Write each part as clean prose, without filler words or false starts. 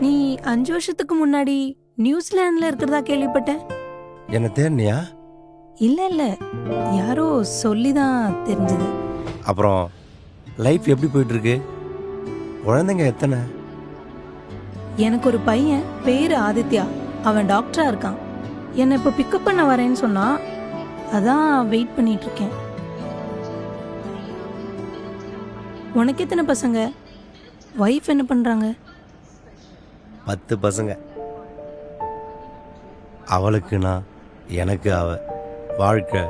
நீ 5 வருஷத்துக்கு முன்னாடி நியூசிலாந்துல இருக்கிறதா கேள்விப்பட்டேன். என்ன தேர்னியா? இல்ல யாரோ சொல்லிதான் தெரிஞ்சது. அப்புறம் லைஃப் எப்படி போயிட்டு இருக்கு? குழந்தைங்க எத்தனை? எனக்கு ஒரு பையன், பேரு ஆதித்யா. அவன் டாக்டரா இருக்கான். என்னை இப்போ பிக்கப் பண்ண வரேன்னு சொன்னா, அதான் வெயிட் பண்ணிட்டு இருக்கேன். உனக்கு எத்தனை பசங்க? வைஃப் என்ன பண்றாங்க? 10 பசங்க. அவளுக்கு நான், எனக்கு அவ. வாழ்க்கை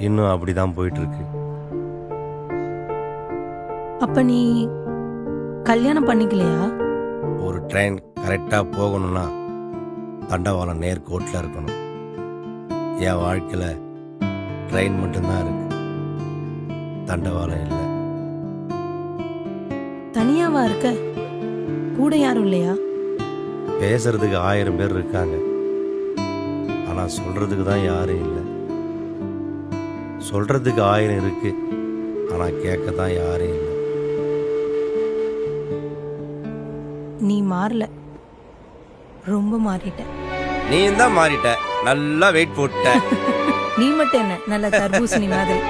இன்னும் அப்படிதான் போயிட்டு இருக்கு. அப்ப நீ கல்யாணம் பண்ணிக்கலையா? ஒரு ட்ரெயின் கரெக்டா போகணும்னா தண்டவாளம் நேர்கோட்டில் இருக்கணும். என் வாழ்க்கையில ட்ரெயின் மட்டும்தான் இருக்கு, தண்டவாளம் இல்லை. தனியாவா இருக்க? கூட யாரும் இல்லையா? பேசுறதுக்கு 1000 பேர் இருக்காங்க, ஆனா சொல்றதுக்கு தான் யாரும் இல்லை. சொல்றதுக்கு 1000 இருக்கு, ஆனா கேட்க தான் யாரும் இல்லை. நீ மாறல, ரொம்ப மாறிட்ட. நீ தான் மாறிட்ட, நல்லா வெயிட் போட்ட. நீ மட்டும் என்ன, நல்ல தர்பூசணி மாதிரி.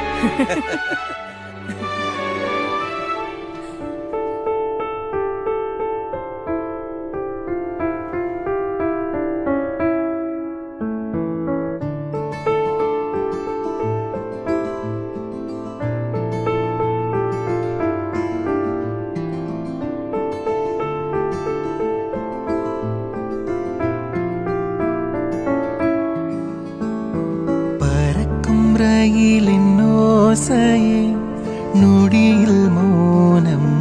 ரயிலின் ஓசையே நொடியில் மௌனமானதே,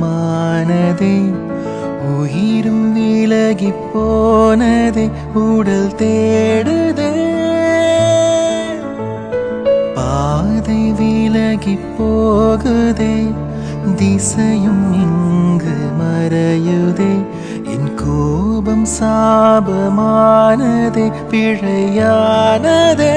உயிரும் விலகி போனதே, உடல் தேடுதே. பாதை விலகி போகுதே, திசையும் இங்கு மறையுதே. என் கோபம் சாபமானதே, பிழையானதே.